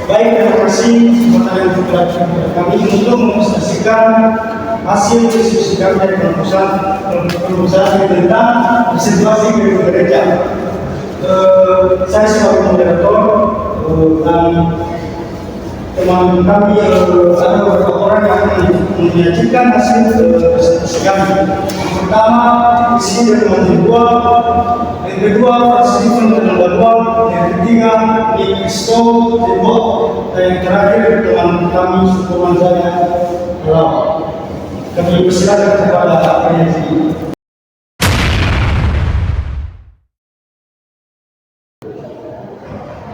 Baik, terima kasih kesempatan yang kami untuk menyaksikan hasil diskusi kami dari perusahaan tentang situasi gedung gereja. Saya sebagai moderator dan teman kami ada beberapa orang yang menyajikan hasil presentasi kami. Yang pertama, isi dari teman kedua, yang kedua, fraksi teman kedua, yang ketiga, Kristo, dan yang terakhir teman kami teman saya Lama. Kami persilakan kepada penyaji.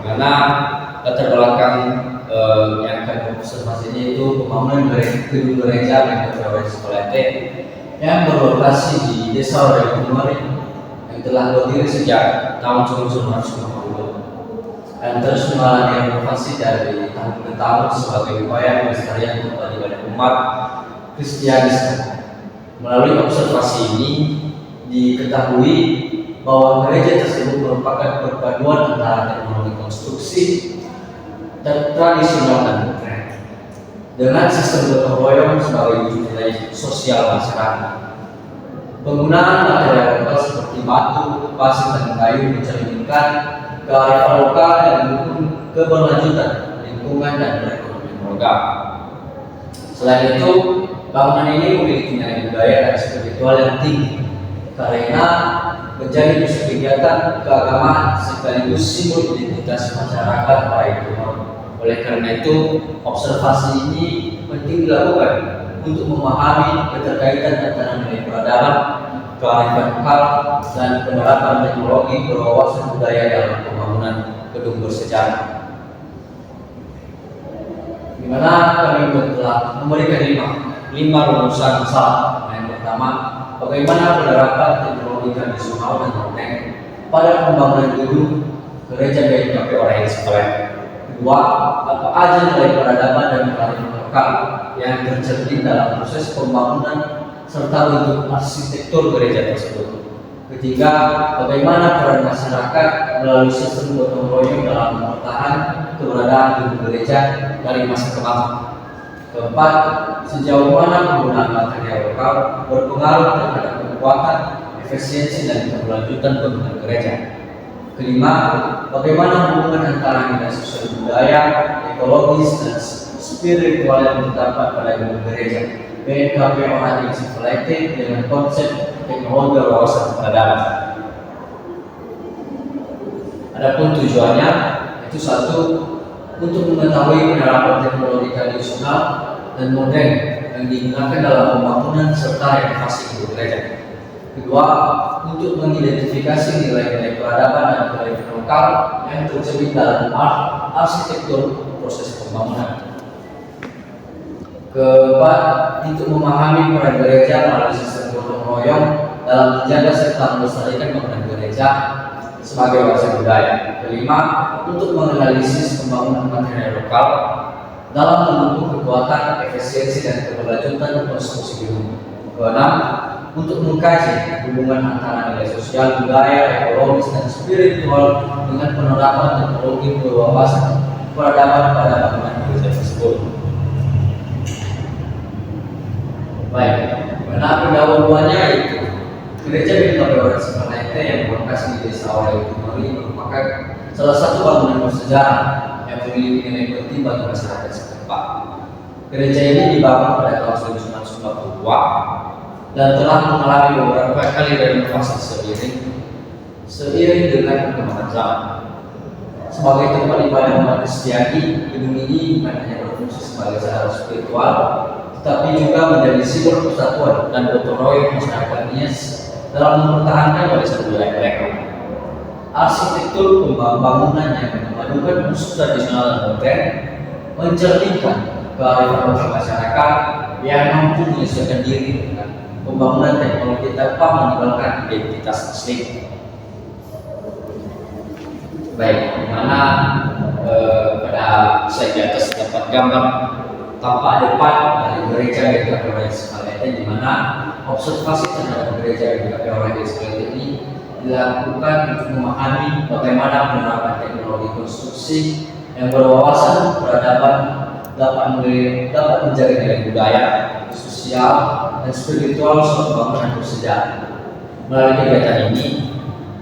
Karena latar belakang yang akan observasinya itu pembangunan gedung gereja yang berada di sekolah T yang berlokasi di Desa Warga yang telah berdiri sejak tahun 1950 dan terus mengalami renovasi dari tahun ke tahun sebagai upaya pelestarian kembali pada umat Kristianisme. Melalui observasi ini diketahui bahwa gereja tersebut merupakan perpaduan antara teknologi konstruksi dan tradisional dan modern dengan sistem gotong royong sebagai wujud nilai sosial masyarakat. Penggunaan material lokal seperti batu, pasir, dan kayu mencerminkan kearifan lokal yang mendukung keberlanjutan lingkungan dan perekonomian warga. Selain itu, bangunan ini memiliki nilai budaya dan spiritual yang tinggi karena menjadi pusat kegiatan keagamaan sekaligus simbol identitas masyarakat baik. Oleh karena itu, observasi ini penting dilakukan untuk memahami keterkaitan antara nilai peradaban, kearifan lokal, dan penerapan teknologi berwawasan budaya dalam pembangunan gedung bersejarah. Di mana kami telah memberikan lima rumusan masalah. Yang pertama, bagaimana penerapan teknologi tradisional dan modern pada pembangunan gedung gereja GKP Oraya Sekolah. Kedua, apa aja nilai peradaban dan kearifan lokal yang tercermin dalam proses pembangunan serta bentuk arsitektur gereja tersebut. Ketiga, bagaimana peran masyarakat melalui sistem gotong royong dalam mempertahankan keberadaan gedung gereja dari masa ke masa. Keempat, sejauh mana penggunaan material lokal berpengaruh terhadap kekuatan, efisiensi, dan keberlanjutan bangunan gereja. Kelima, bagaimana hubungan antara nilai sosial budaya, ekologis, dan spiritual yang terdapat pada gedung gereja GKP Oraya Sekolah dengan konsep teknologi wawasan peradaban. Adapun tujuannya itu satu, untuk mengetahui penerapan teknologi tradisional dan modern yang digunakan dalam pembangunan serta renovasi gedung gereja. Kedua, untuk mengidentifikasi nilai-nilai peradaban dan kearifan lokal yang tercermin dalam arsitektur proses pembangunan. Keempat, untuk memahami peran gereja melalui sistem gotong royong dalam menjaga serta melestarikan bangunan gereja sebagai warisan budaya. Kelima, untuk menganalisis pembangunan material lokal dalam mendukung kekuatan, efisiensi, dan keberlanjutan konstruksi gedung. Keenam, untuk mengkaji hubungan antara nilai sosial, budaya, ekologis, dan spiritual dengan penerapan teknologi berwawasan peradaban pada bangunan gereja tersebut. Baik, karena pendahuluannya itu gereja GKP Oraya Sekolah yang berlokasi di Desa Warga merupakan salah satu bangunan bersejarah yang memiliki nilai penting bagi masyarakat setempat. Gereja ini dibangun pada tahun 1992 dan telah mengalami beberapa kali renovasi seiring dengan perkembangan zaman. Sebagai tempat ibadah umat Kristiani, gedung ini bukan hanya berfungsi sebagai sarana spiritual, tetapi juga menjadi simbol persatuan dan gotong royong masyarakat Nias dalam mempertahankan warisan budaya mereka. Arsitektur pembangunan yang memadukan unsur tradisional dan modern mencerminkan kearifan lokal masyarakat yang mampu menyesuaikan diri dengan pembangunan teknologi tanpa meninggalkan identitas asli. Baik, dimana pada slide di atas dapat gambar tampak depan dari gereja GKP Oraya Sekolah di mana observasi terhadap gereja GKP Oraya Sekolah ini dilakukan untuk memahami bagaimana penerapan teknologi konstruksi yang berwawasan peradaban dapat menjaga nilai budaya, sosial, dan spiritual suatu bangunan bersejarah. Melalui kegiatan ini,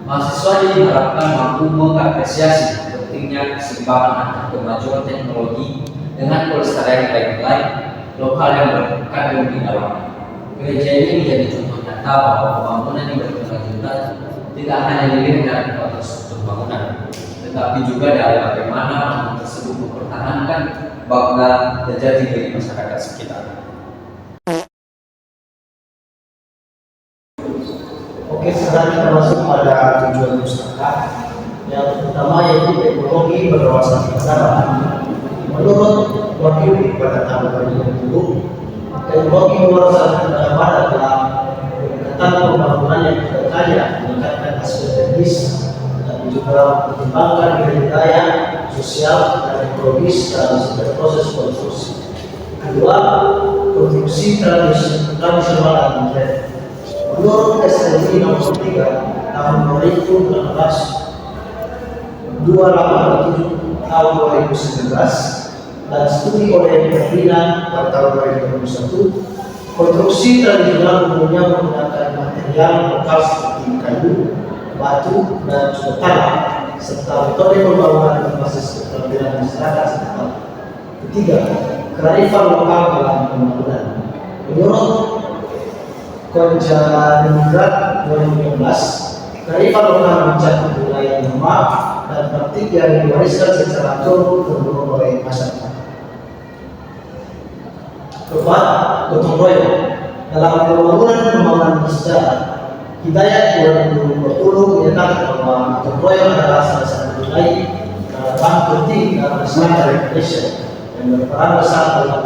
mahasiswa diharapkan mampu mengapresiasi pentingnya keseimbangan antara kemajuan teknologi dengan pelestarian nilai-nilai lokal yang berkandung di dalamnya. Gereja ini menjadi contoh nyata bahwa pembangunan yang berkelanjutan tidak hanya dilihat dari infrastruktur bangunan, tetapi juga dari bagaimana bangunan tersebut mempertahankan bangga dan jati diri masyarakat sekitar. Oke, sekarang kita masuk pada tujuan pustaka. Yang pertama yaitu teknologi berwawasan kebangsaan. Menurut Wahyu pada tahun 2020, teknologi berwawasan kebangsaan adalah pendekatan pembangunan yang tidak kaya meningkatkan aspek teknis, tapi juga mengembangkan nilai budaya, sosial, dan ekologis dalam setiap proses konstruksi. Kedua, konstruksi tradisional dan modern. Menurut SLB nomor 3 tahun 2018 tahun 2019 dan studi oleh Pembina pada tahun 2021, konstruksi tradisional umumnya menggunakan material lokal seperti kayu, batu, dan juga tanah, serta metode pembangunan berbasis keterampilan masyarakat setempat. Ketiga, kearifan lokal dalam pembangunan. Menurut Konjaningrat 2015, kearifan lokal mencakup wilayah norma dan praktik yang diwariskan secara turun-temurun oleh masyarakat. Keempat, gotong royong. Dalam pembangunan bersejarah, Hidayat 2020 menyatakan bahwa gotong royong adalah salah satu nilai penting dalam Islamic Indonesia yang berperan besar dalam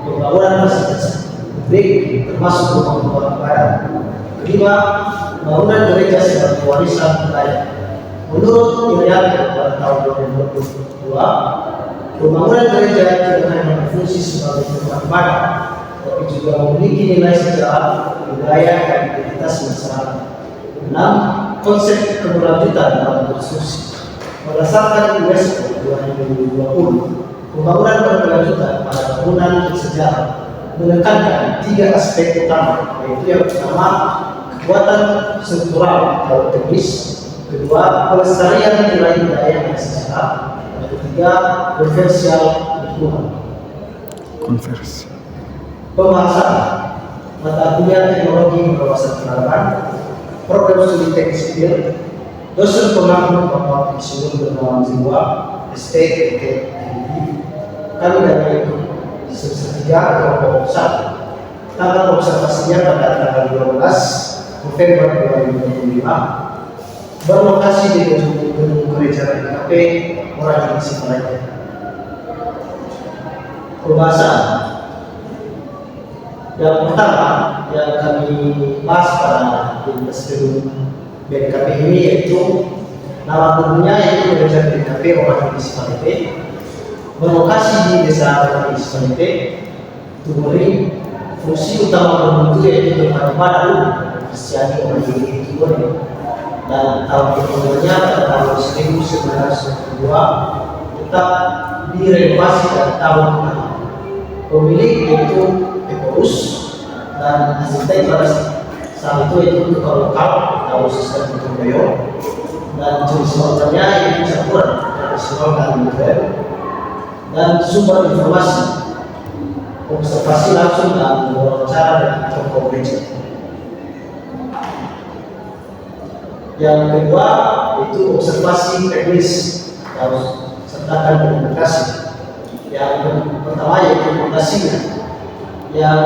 pembangunan masyarakat publik termasuk rumah-rumah ibadah. Kelima, bangunan gereja sebagai warisan budaya. Menurut Hidayat pada tahun 2022, pembangunan gereja tidak hanya berfungsi sebagai tempat ibadah, tapi juga memiliki nilai sejarah, budaya, dan identitas masyarakat. 6. Konsep keberlanjutan dalam konstruksi. Berdasarkan UNESCO 2020, pembangunan berkelanjutan pada bangunan bersejarah menekankan 3 aspek utama, yaitu yang pertama, kekuatan struktural atau teknis, kedua, pelestarian nilai budaya dan sejarah, dan ketiga, konversial lingkungan. Pembahasan mata kuliah teknologi berwawasan kebangsaan, program studi teknik sipil, dosen pengampu Bapak Insinyur Gunawan Jiwa, STKD. Kami dari semester 3 kelompok 1. Tanggal observasinya pada tanggal 12 November 2025, berlokasi di gedung gereja PKP Orang Indonesia Malaysia. Pembahasan yang pertama yang kami bahas pada gedung BKP ini yaitu nama gedungnya yaitu gereja PKP Orang Indonesia Malaysia, berlokasi di desa Orang Indonesia Malaysia. Tumori fungsi utama pembentuk yaitu tempat ibadah umum Kristiani orang Indonesia, dan tahun pertamanya pada tahun 1992 tetap direnovasi pada tahun pertama. Pemilik yaitu Ekorus dan arsitek pada saat itu yaitu tukang lokal atau sistem Tutoyo, dan jenis bangunannya yaitu campuran tradisional dan modern. Dan sumber informasi observasi langsung dan wawancara dengan tokoh gereja. Yang kedua yaitu observasi teknis atau sertakan dokumentasi. Yang pertama yaitu dokumentasinya, yang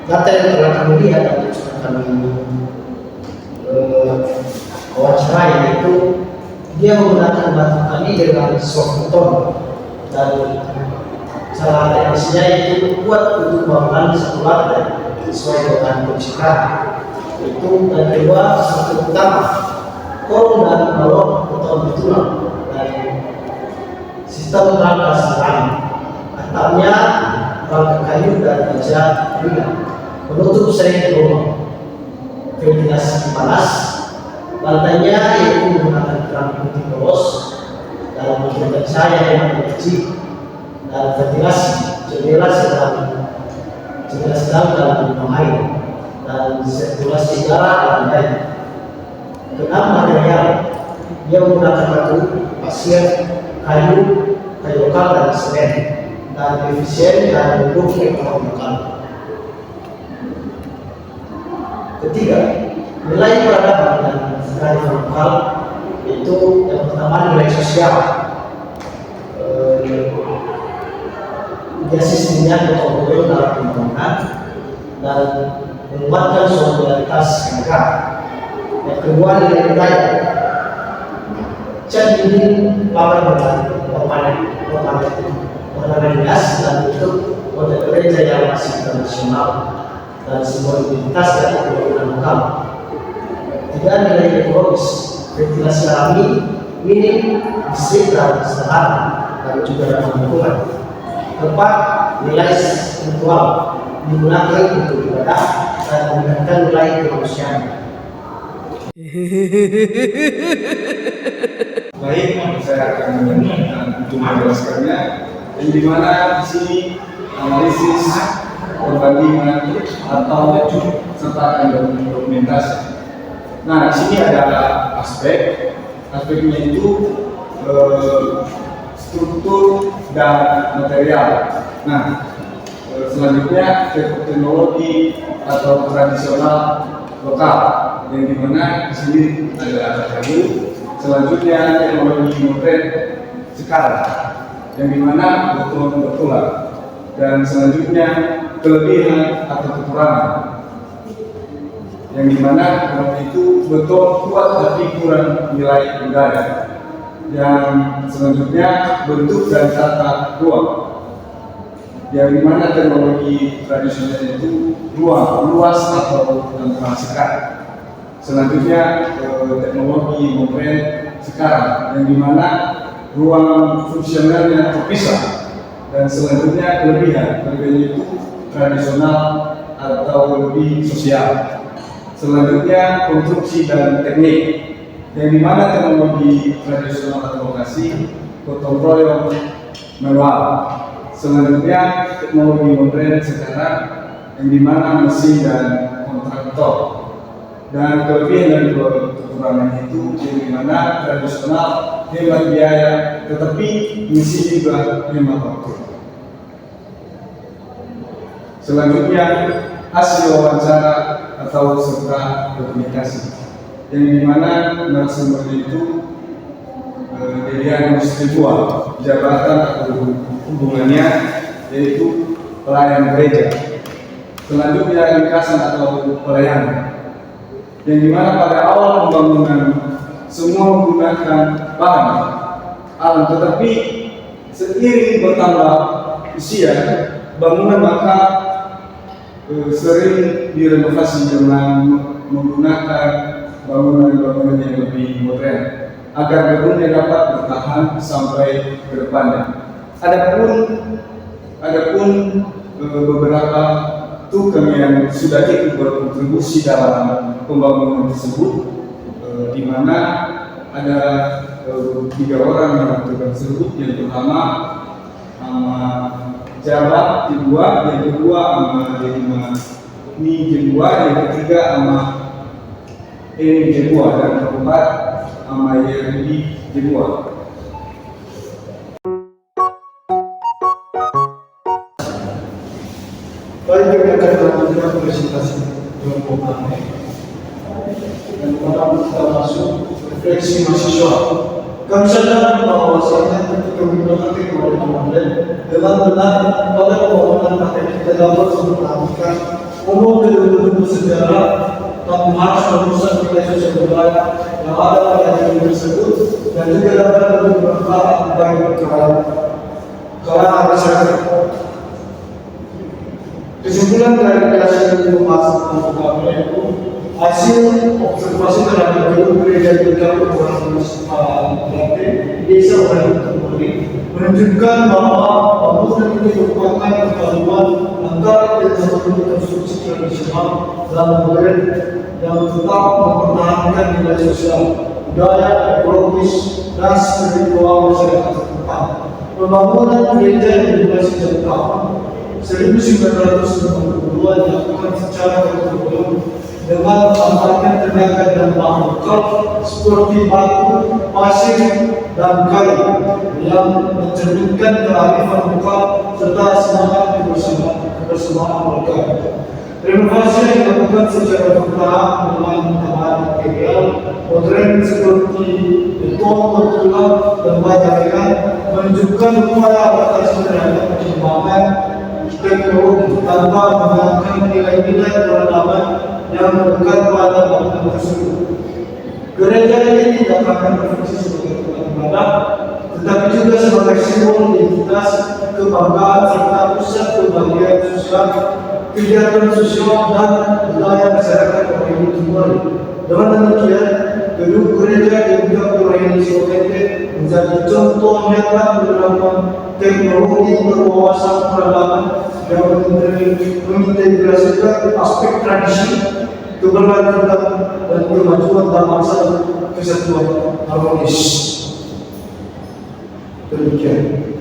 data yang telah kami lihat dan kami wawancara yaitu dia menggunakan batu kali dengan soft beton, dan cara teknisnya itu kuat untuk bangunan satu lantai sesuai dengan kondisi tanah. Itu dan kedua satu utama kolom dan balok beton betulan dan sistem rangka serang, atapnya rangka kayu dan baja ringan, penutup seng rumah, ventilasi panas, lantainya yaitu menggunakan keramik putih polos, dalam bentuk cahaya yang kecil dan ventilasi jendela sedang dalam minum air dan sirkulasi udara dan lain. Keenam, material ia menggunakan batu, pasir, kayu lokal dan semen dan efisien dan mendukung ekonomi lokal. Ketiga, nilai peradaban dan kearifan lokal, yaitu yang pertama nilai sosial. Dia sistemnya gotong royong dalam pembangunan dan menguatkan solidaritas negara. Yang kedua, nilai budaya. Cat dinding pagar berwarna dinas dan bentuk model gereja yang masih tradisional dan simbol identitas dan kebiasaan lokal. Tiga, nilai ekologis. Ventilasi alami, minim, listrik dan sederhana dan juga ramah lingkungan. Keempat, nilai spiritual digunakan untuk ibadah dan meningkatkan nilai kemanusiaan. Baik, saya akan untuk menjelaskannya. Yang dimana di sini analisis, perbandingan atau serta dokumentasi. Nah, di sini ada aspeknya itu struktur dan material. Nah, selanjutnya teknologi atau tradisional lokal, yang dimana di sini ada kayu. Selanjutnya teknologi modern sekarang, yang dimana betul-betulan. Dan selanjutnya kelebihan atau kekurangan, yang dimana itu betul kuat tapi kurang nilai budaya. Yang selanjutnya bentuk dan tata ruang, yang dimana teknologi tradisional itu luas atau transparan. Selanjutnya teknologi modern sekarang, yang dimana ruang fungsionalnya terpisah. Dan selanjutnya kelebihan itu tradisional atau lebih sosial. Selanjutnya konstruksi dan teknik, yang dimana teknologi tradisional atau lokasi, gotong royong, manual. Selanjutnya teknologi modern sekarang, yang dimana mesin dan kontraktor. Dan kelebihan dan kekurangan itu, yang dimana tradisional hemat biaya, tetapi misi juga hemat waktu. Selanjutnya hasil wawancara atau serta komunikasi, yang dimana narasumber itu pilihan spiritual, jabatan atau hubungannya, yaitu pelayan gereja. Selanjutnya ringkasan atau pelayanan, yang dimana pada awal pembangunan semua menggunakan bahan alam, tetapi seiring bertambah usia bangunan maka sering direnovasi dengan menggunakan bangunan-bangunan yang lebih modern agar gedungnya dapat bertahan sampai ke depannya. Adapun beberapa tukang yang sudah ikut berkontribusi dalam pembangunan tersebut, di mana ada 3 orang yang tukang tersebut. Yang pertama Jabat Jebua, yang kedua Ni Jebua, yang ketiga Eni Jebua, dan keempat Yeri Jebua. Baik, kita akan melanjutkan presentasi dalam pemahaman. Dan kita masuk refleksi mahasiswa. Kami sadar bahwasanya ketika menggunakan teknologi modern dengan benar pada pembangunan maka kita dapat memperhatikan umum gedung-gedung bersejarah tanpa harus merusak nilai sosial budaya yang ada pada gedung tersebut, dan juga dapat lebih bermanfaat bagi kalangan masyarakat. Kesimpulan dari hasil pembahasan kami itu hasil observasi terhadap gedung gereja juga perguruan di desa Wayang menunjukkan bahwa bangunan ini merupakan perpaduan antara teknologi konstruksi tradisional dan modern yang tetap mempertahankan nilai sosial budaya, ekologis, dan spiritual masyarakat setempat. Pembangunan gereja yang dimulai sejak tahun 1982 dilakukan secara berturut-turut dengan menambahkan tenaga dan bahan bakar seperti batu, pasir, dan kayu yang mencerminkan kearifan lokal serta semangat kebersamaan mereka. Renovasi yang dilakukan secara bertahap dengan tambahan material modern seperti beton bertulang dan baja ringan menunjukkan upaya atas terhadap perkembangan teknologi tanpa menggunakan nilai-nilai peradaban yang melekat pada bangunan tersebut. Gereja ini tidak akan berfungsi sebagai tempat ibadah, tetapi juga sebagai simbol identitas, kebanggaan serta pusat pembagian sosial, kegiatan sosial dan budaya masyarakat Rohingya Timur. Dengan demikian, gedung gereja yang juga Rohingya Timur menjadi contoh nyata penerapan teknologi berwawasan peradaban yang mengintegrasikan aspek tradisi, keberlanjutan dan kemajuan bangsa kesatuan harmonis. Demikian.